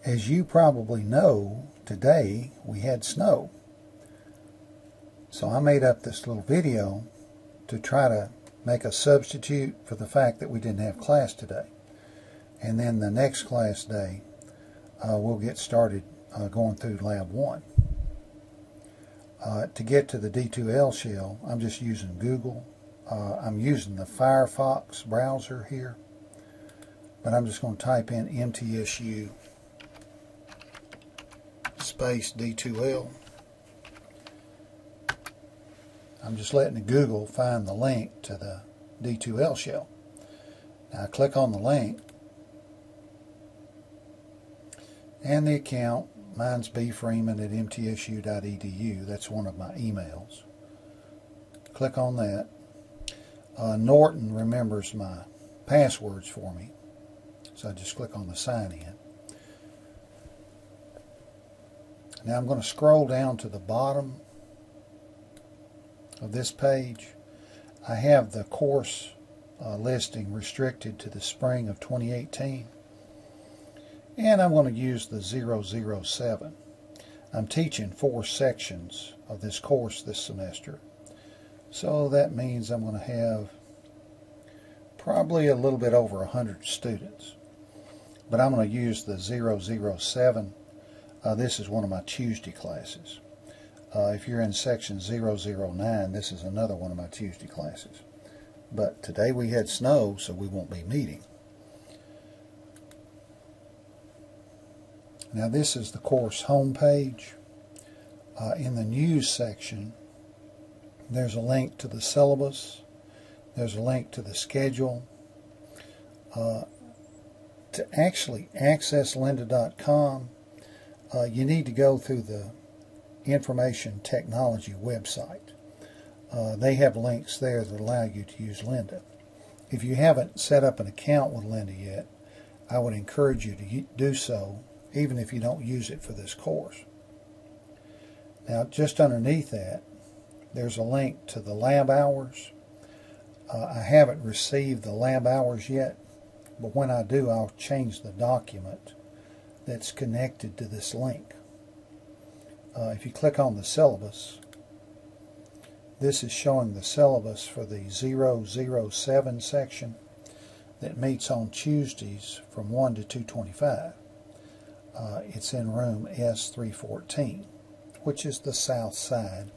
As you probably know, today we had snow. So I made up this little video to try to make a substitute for the fact that we didn't have class today. And then the next class day, we'll get started going through Lab 1. To get to the D2L Shell, I'm just using Google. I'm using the Firefox browser here, but I'm just going to type in MTSU space D2L. I'm just letting Google find the link to the D2L shell. Now I click on the link, and the account, mine's bfreeman@mtsu.edu. That's one of my emails. Click on that. Norton remembers my passwords for me, so I just click on the sign in. Now I'm going to scroll down to the bottom of this page. I have the course listing restricted to the spring of 2018, and I'm going to use the 007. I'm teaching 4 sections of this course this semester, so that means I'm going to have probably a little bit over 100 students, but I'm going to use the 007. This is one of my Tuesday classes. If you're in section 009, this is another one of my Tuesday classes. But today we had snow, so we won't be meeting. Now this is the course homepage. In the news section, there's a link to the syllabus. There's a link to the schedule. To actually access lynda.com, you need to go through the information technology website. They have links there that allow you to use Lynda. If you haven't set up an account with Lynda yet, I would encourage you to do so, even if you don't use it for this course. Now, just underneath that, there's a link to the lab hours. I haven't received the lab hours yet, but when I do, I'll change the document that's connected to this link. If you click on the syllabus, this is showing the syllabus for the 007 section that meets on Tuesdays from 1 to 2:25. It's in room S314, which is the south side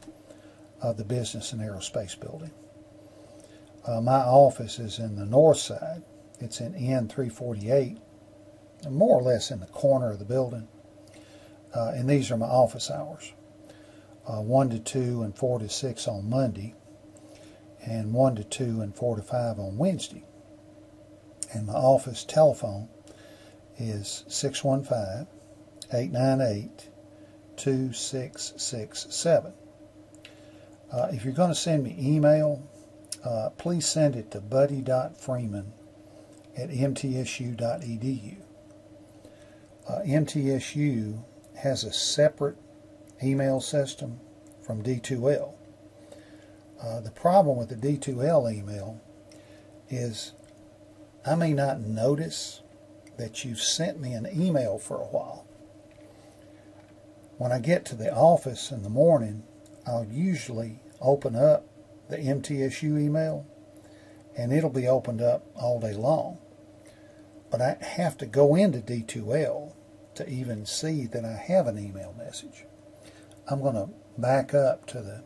of the Business and Aerospace building. My office is in the north side. It's in N348, more or less in the corner of the building. And these are my office hours. 1 to 2 and 4 to 6 on Monday, and 1 to 2 and 4 to 5 on Wednesday. And my office telephone is 615-898-2667. If you're going to send me email, please send it to buddy.freeman@mtsu.edu. MTSU has a separate email system from D2L. The problem with the D2L email is I may not notice that you've sent me an email for a while. When I get to the office in the morning, I'll usually open up the MTSU email, and it'll be opened up all day long. But I have to go into D2L to even see that I have an email message. I'm going to back up to the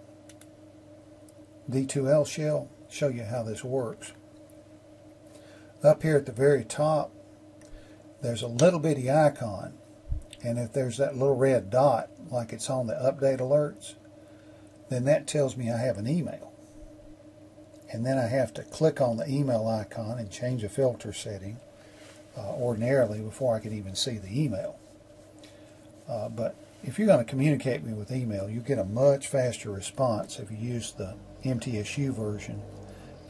D2L shell, show you how this works. Up here at the very top, there's a little bitty icon, and if there's that little red dot like it's on the update alerts, then that tells me I have an email. And then I have to click on the email icon and change a filter setting ordinarily before I can even see the email. But if you're going to communicate with email, you get a much faster response if you use the MTSU version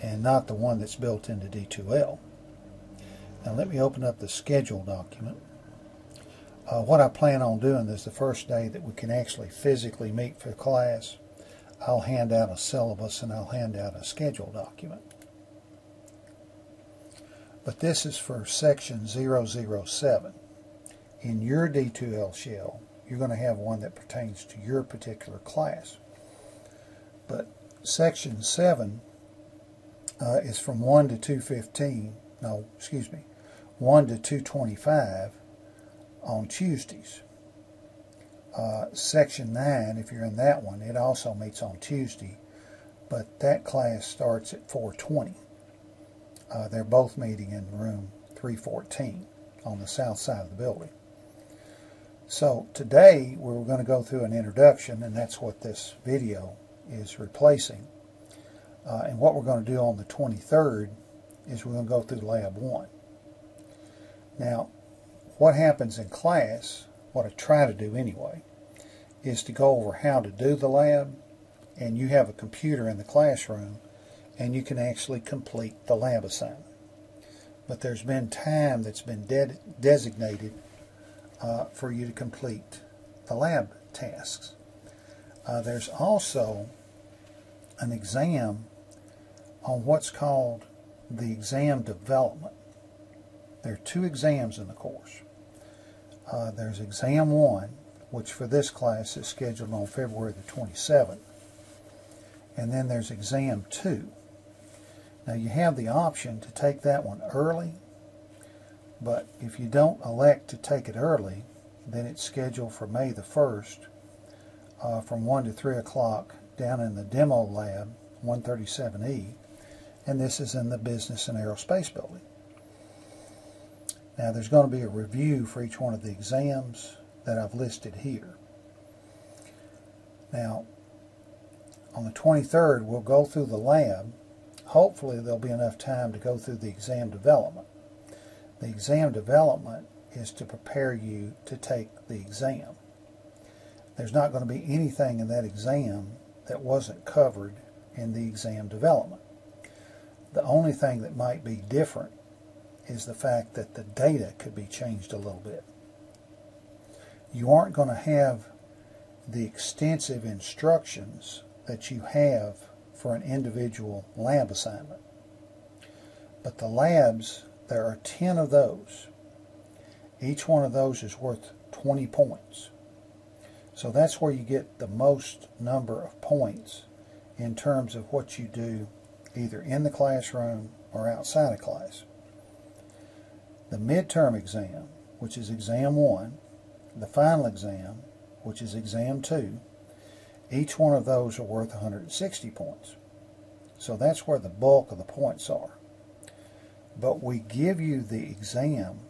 and not the one that's built into D2L. Now let me open up the schedule document. What I plan on doing is the first day that we can actually physically meet for class, I'll hand out a syllabus and I'll hand out a schedule document. But this is for section 007. in your D2L Shell, you're going to have one that pertains to your particular class. But Section 7 is from 1 to 215, no, excuse me, 1 to 225 on Tuesdays. Section 9, if you're in that one, it also meets on Tuesday, but that class starts at 4:20. They're both meeting in room 314 on the south side of the building. So today we're going to go through an introduction, and that's what this video is replacing. And what we're going to do on the 23rd is we're going to go through Lab 1. Now, what happens in class, what I try to do anyway, is to go over how to do the lab, and you have a computer in the classroom, and you can actually complete the lab assignment. But there's been time that's been designated for you to complete the lab tasks. There's also an exam on what's called the exam development. There are 2 exams in the course. There's exam 1, which for this class is scheduled on February the 27th. And then there's exam 2. Now you have the option to take that one early, but if you don't elect to take it early, then it's scheduled for May the 1st from 1 to 3 o'clock down in the demo lab, 137E, and this is in the Business and Aerospace building. Now there's going to be a review for each one of the exams that I've listed here. Now on the 23rd we'll go through the lab. Hopefully there'll be enough time to go through the exam development. The exam development is to prepare you to take the exam. There's not going to be anything in that exam that wasn't covered in the exam development. The only thing that might be different is the fact that the data could be changed a little bit. You aren't going to have the extensive instructions that you have for an individual lab assignment. But the labs, there are 10 of those. Each one of those is worth 20 points. So that's where you get the most number of points in terms of what you do either in the classroom or outside of class. The midterm exam, which is exam 1, the final exam, which is exam 2, each one of those are worth 160 points. So that's where the bulk of the points are. But we give you the exam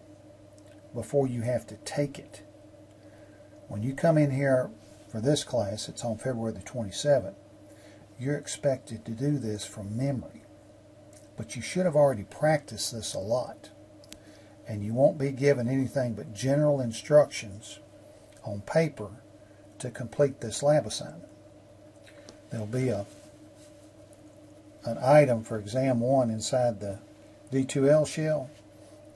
before you have to take it. When you come in here for this class, it's on February the 27th, you're expected to do this from memory. But you should have already practiced this a lot. And you won't be given anything but general instructions on paper to complete this lab assignment. There'll be an item for exam 1 inside the D2L shell,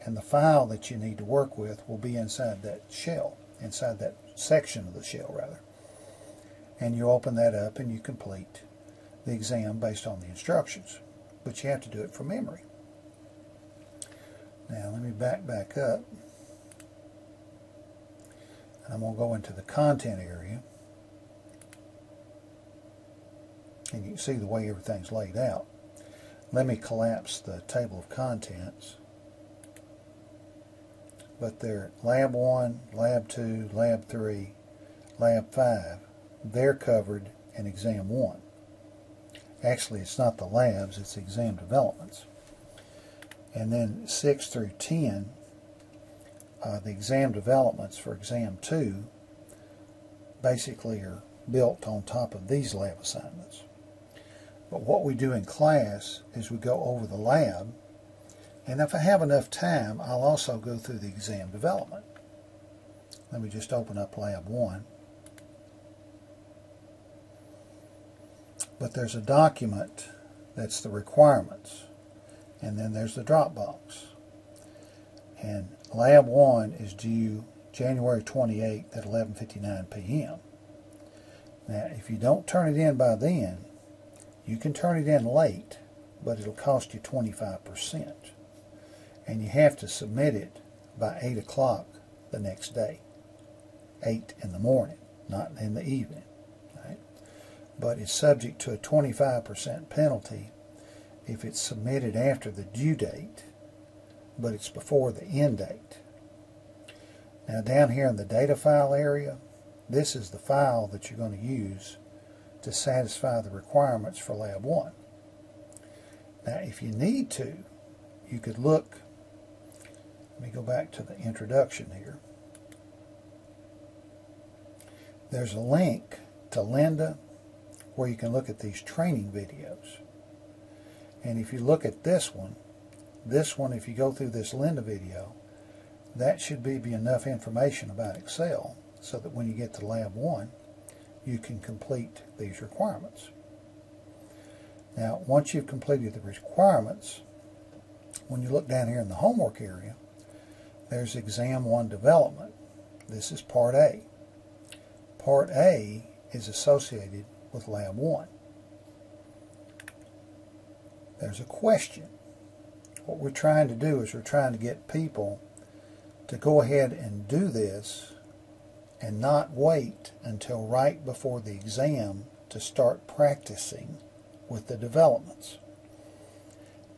and the file that you need to work with will be inside that shell, inside that section of the shell rather. And you open that up and you complete the exam based on the instructions. But you have to do it from memory. Now let me back up. And I'm going to go into the content area. And you can see the way everything's laid out. Let me collapse the table of contents. But they're Lab 1, Lab 2, Lab 3, Lab 5. They're covered in Exam 1. Actually, it's not the labs, it's exam developments. And then 6 through 10, the exam developments for Exam 2 basically are built on top of these lab assignments. But what we do in class is we go over the lab, and if I have enough time, I'll also go through the exam development. Let me just open up Lab 1. But there's a document that's the requirements, and then there's the drop box. And Lab 1 is due January 28th at 11:59 p.m. Now, if you don't turn it in by then, you can turn it in late, but it'll cost you 25%. And you have to submit it by 8 o'clock the next day, 8 in the morning, not in the evening. Right? But it's subject to a 25% penalty if it's submitted after the due date, but it's before the end date. Now down here in the data file area, this is the file that you're going to use to satisfy the requirements for Lab 1. Now if you need to, you could look, let me go back to the introduction here. There's a link to Lynda where you can look at these training videos. And if you look at this one, if you go through this Lynda video, that should be enough information about Excel so that when you get to Lab 1, you can complete these requirements. Now, once you've completed the requirements, when you look down here in the homework area, there's Exam 1 Development. This is Part A. Part A is associated with Lab 1. There's a question. What we're trying to do is we're trying to get people to go ahead and do this and not wait until right before the exam to start practicing with the developments.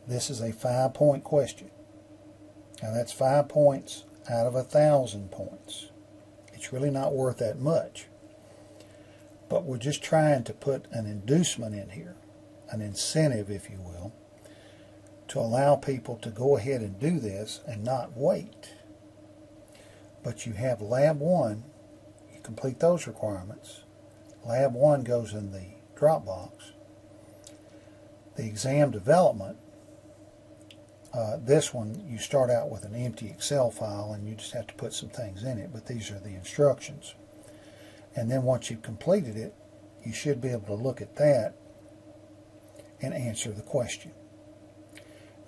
This is a 5-point question. Now that's 5 points out of 1,000 points. It's really not worth that much. But we're just trying to put an inducement in here, an incentive, if you will, to allow people to go ahead and do this and not wait. But you have Lab 1, you complete those requirements. Lab 1 goes in the Dropbox. The exam development, this one you start out with an empty Excel file and you just have to put some things in it, but these are the instructions. And then once you've completed it, you should be able to look at that and answer the question.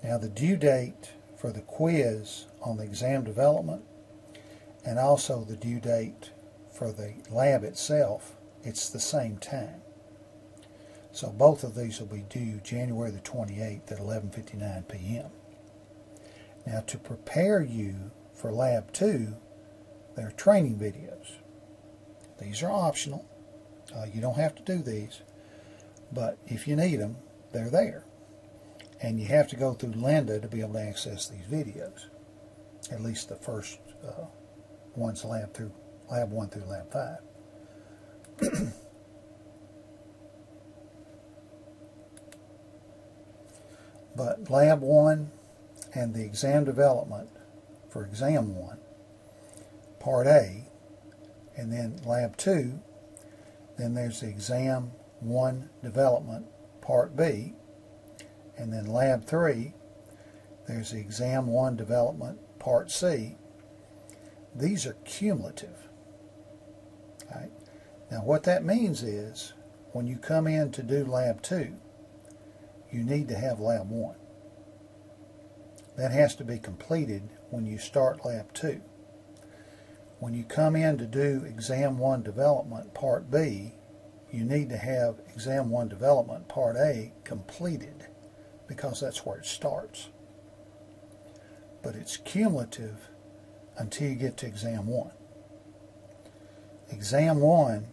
Now the due date for the quiz on the exam development and also the due date for the lab itself, it's the same time. So both of these will be due January the 28th at 11:59 p.m. Now to prepare you for Lab 2, there are training videos. These are optional. You don't have to do these, but if you need them, they're there. And you have to go through Lynda to be able to access these videos, at least the first ones, Lab 1 through Lab 5. But Lab 1 and the exam development for Exam 1, Part A, and then Lab 2, then there's the Exam 1 Development, Part B, and then Lab 3, there's the Exam 1 Development, Part C. These are cumulative. Right? Now what that means is, when you come in to do Lab 2, you need to have Lab 1. That has to be completed when you start Lab 2. When you come in to do Exam 1 Development Part B, you need to have Exam 1 Development Part A completed, because that's where it starts. But it's cumulative until you get to Exam 1. Exam 1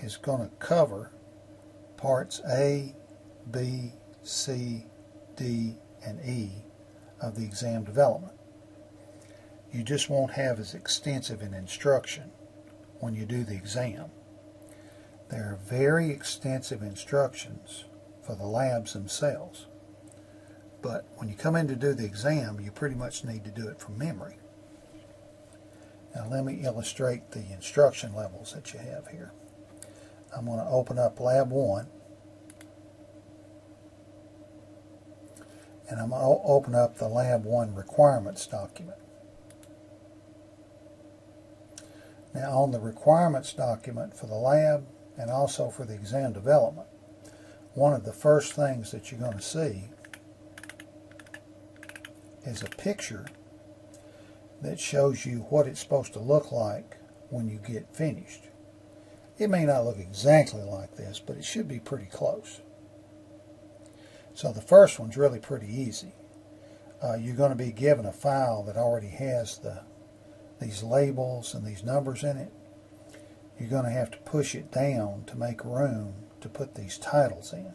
is going to cover Parts A, B, C, D, and E of the exam development. You just won't have as extensive an instruction when you do the exam. There are very extensive instructions for the labs themselves. But when you come in to do the exam, you pretty much need to do it from memory. Now let me illustrate the instruction levels that you have here. I'm going to open up Lab 1. And I'm going to open up the Lab 1 requirements document. Now on the requirements document for the lab and also for the exam development, one of the first things that you're going to see is a picture that shows you what it's supposed to look like when you get finished. It may not look exactly like this, but it should be pretty close. So the first one's really pretty easy. You're going to be given a file that already has the these labels and these numbers in it, you're going to have to push it down to make room to put these titles in.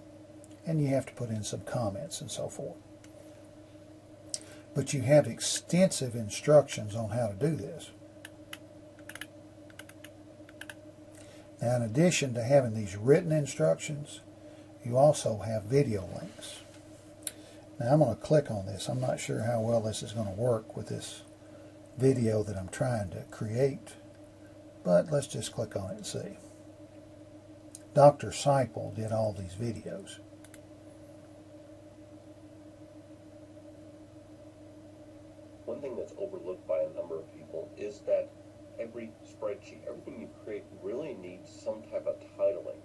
And you have to put in some comments and so forth. But you have extensive instructions on how to do this. Now, in addition to having these written instructions, you also have video links. Now, I'm going to click on this. I'm not sure how well this is going to work with this video that I'm trying to create, but let's just click on it and see. Dr. Seipel did all these videos. One thing that's overlooked by a number of people is that every spreadsheet, everything you create really needs some type of titling.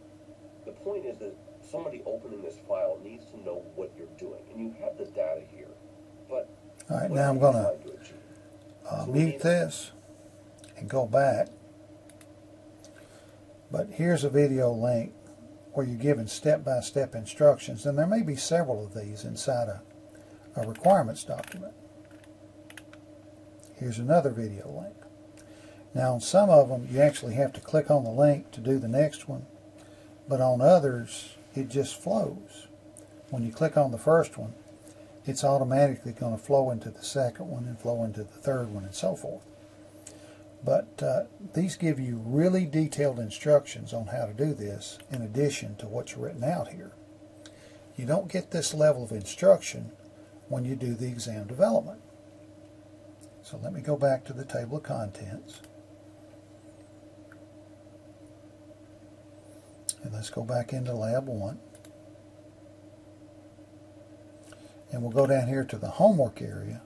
The point is that somebody opening this file needs to know what you're doing, and you have the data here. But all right, now I'm going to mute this and go back. But here's a video link where you're given step-by-step instructions, and there may be several of these inside a requirements document. Here's another video link. Now, on some of them, you actually have to click on the link to do the next one, but on others, it just flows. When you click on the first one, it's automatically going to flow into the second one and flow into the third one and so forth. But these give you really detailed instructions on how to do this in addition to what's written out here. You don't get this level of instruction when you do the exam development. So let me go back to the table of contents. And let's go back into Lab 1. And we'll go down here to the homework area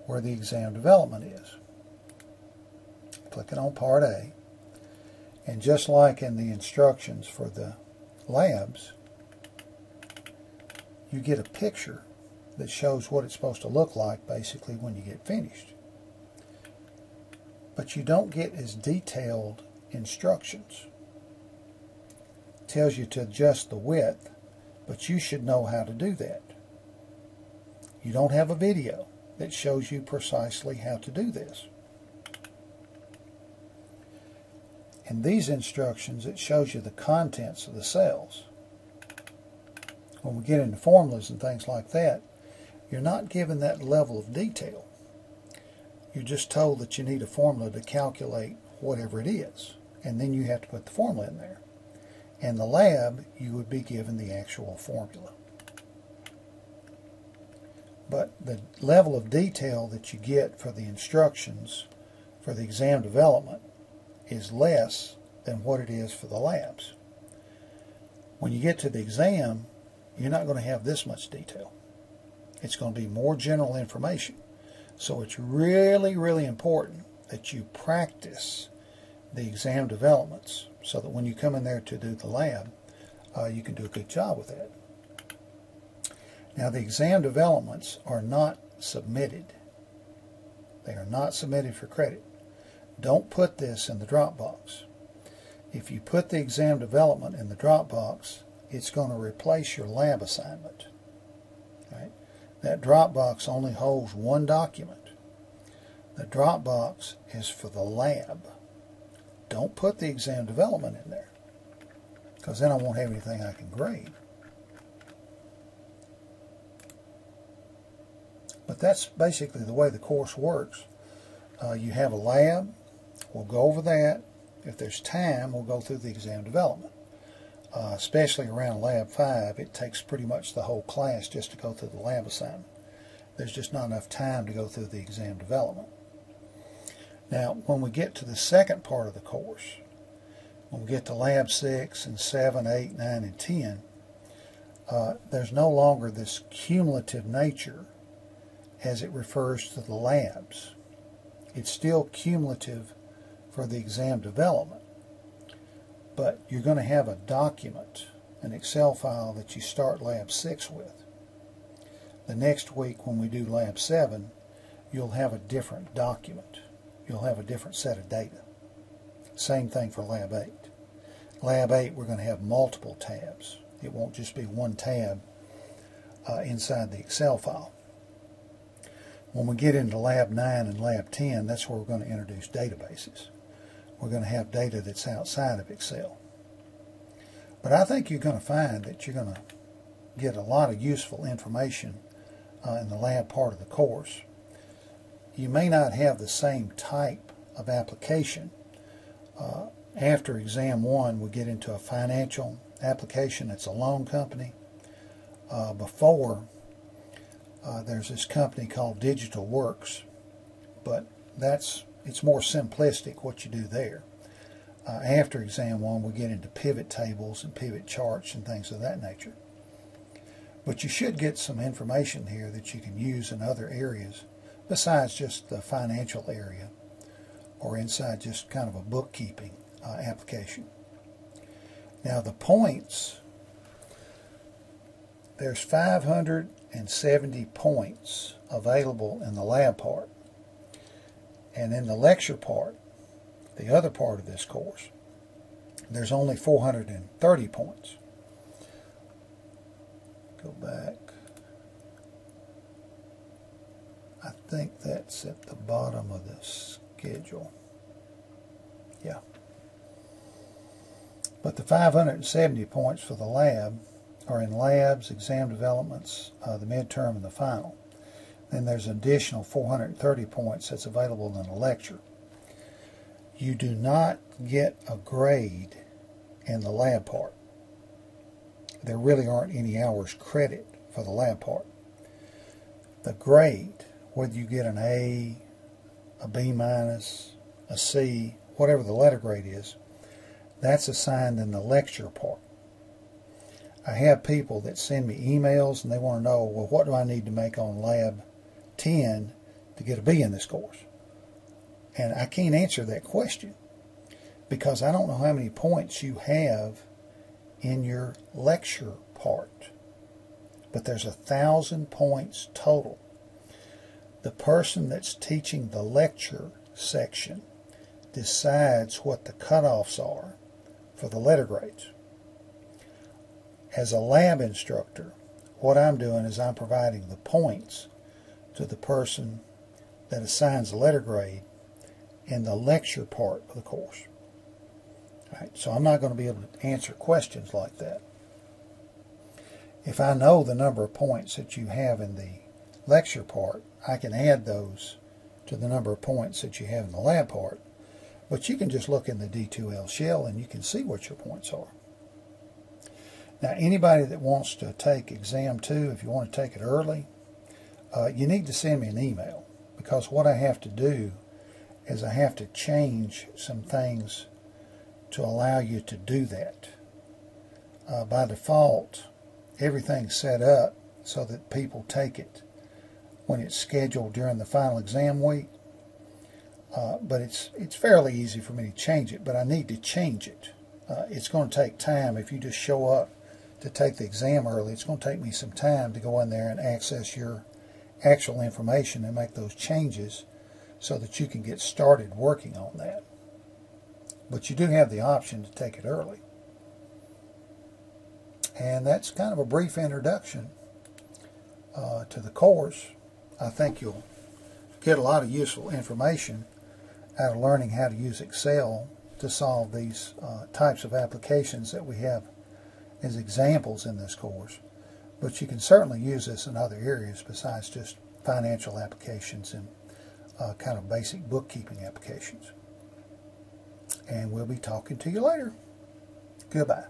where the exam development is. Clicking on Part A. And just like in the instructions for the labs, you get a picture that shows what it's supposed to look like basically when you get finished. But you don't get as detailed instructions. It tells you to adjust the width, but you should know how to do that. You don't have a video that shows you precisely how to do this. In these instructions, it shows you the contents of the cells. When we get into formulas and things like that, you're not given that level of detail. You're just told that you need a formula to calculate whatever it is, and then you have to put the formula in there. In the lab, you would be given the actual formula. But the level of detail that you get for the instructions for the exam development is less than what it is for the labs. When you get to the exam, you're not going to have this much detail. It's going to be more general information. So it's really, really important that you practice the exam developments so that when you come in there to do the lab, you can do a good job with that. Now, the exam developments are not submitted. They are not submitted for credit. Don't put this in the Dropbox. If you put the exam development in the Dropbox, it's going to replace your lab assignment. Right? That Dropbox only holds one document. The Dropbox is for the lab. Don't put the exam development in there, because then I won't have anything I can grade. But that's basically the way the course works. You have a lab. We'll go over that. If there's time, we'll go through the exam development. Especially around Lab 5, it takes pretty much the whole class just to go through the lab assignment. There's just not enough time to go through the exam development. Now, when we get to the second part of the course, when we get to Lab 6 and 7, 8, 9, and 10, there's no longer this cumulative nature as it refers to the labs. It's still cumulative for the exam development, but you're going to have a document, an Excel file that you start Lab 6 with. The next week when we do Lab 7, you'll have a different document. You'll have a different set of data. Same thing for Lab 8. Lab 8, we're going to have multiple tabs. It won't just be one tab inside the Excel file. When we get into Lab 9 and Lab 10, that's where we're going to introduce databases. We're going to have data that's outside of Excel. But I think you're going to find that you're going to get a lot of useful information in the lab part of the course. You may not have the same type of application. After Exam 1, we get into a financial application. It's a loan company. Before, there's this company called Digital Works, but it's more simplistic what you do there. After Exam 1, we get into pivot tables and pivot charts and things of that nature. But you should get some information here that you can use in other areas besides just the financial area or inside just kind of a bookkeeping application. Now the points, there's 570 points available in the lab part. And in the lecture part, the other part of this course, there's only 430 points. Go back. I think that's at the bottom of the schedule. Yeah. But the 570 points for the lab are in labs, exam developments, the midterm, and the final. Then there's an additional 430 points that's available in a lecture. You do not get a grade in the lab part. There really aren't any hours credit for the lab part. The grade, whether you get an A, a B minus, a C, whatever the letter grade is, that's assigned in the lecture part. I have people that send me emails and they want to know, well, what do I need to make on Lab 10 to get a B in this course? And I can't answer that question because I don't know how many points you have in your lecture part. But there's 1,000 points total. The person that's teaching the lecture section decides what the cutoffs are for the letter grades. As a lab instructor, what I'm doing is I'm providing the points to the person that assigns the letter grade in the lecture part of the course. All right, so I'm not going to be able to answer questions like that. If I know the number of points that you have in the lecture part, I can add those to the number of points that you have in the lab part. But you can just look in the D2L Shell and you can see what your points are. Now, anybody that wants to take Exam 2, if you want to take it early, you need to send me an email, because what I have to do is I have to change some things to allow you to do that. By default, everything's set up so that people take it when it's scheduled during the final exam week. But it's fairly easy for me to change it, but I need to change it. It's going to take time. If you just show up to take the exam early, it's going to take me some time to go in there and access your actual information and make those changes so that you can get started working on that. But you do have the option to take it early. And that's kind of a brief introduction to the course. I think you'll get a lot of useful information out of learning how to use Excel to solve these types of applications that we have as examples in this course. But you can certainly use this in other areas besides just financial applications and kind of basic bookkeeping applications. And we'll be talking to you later. Goodbye.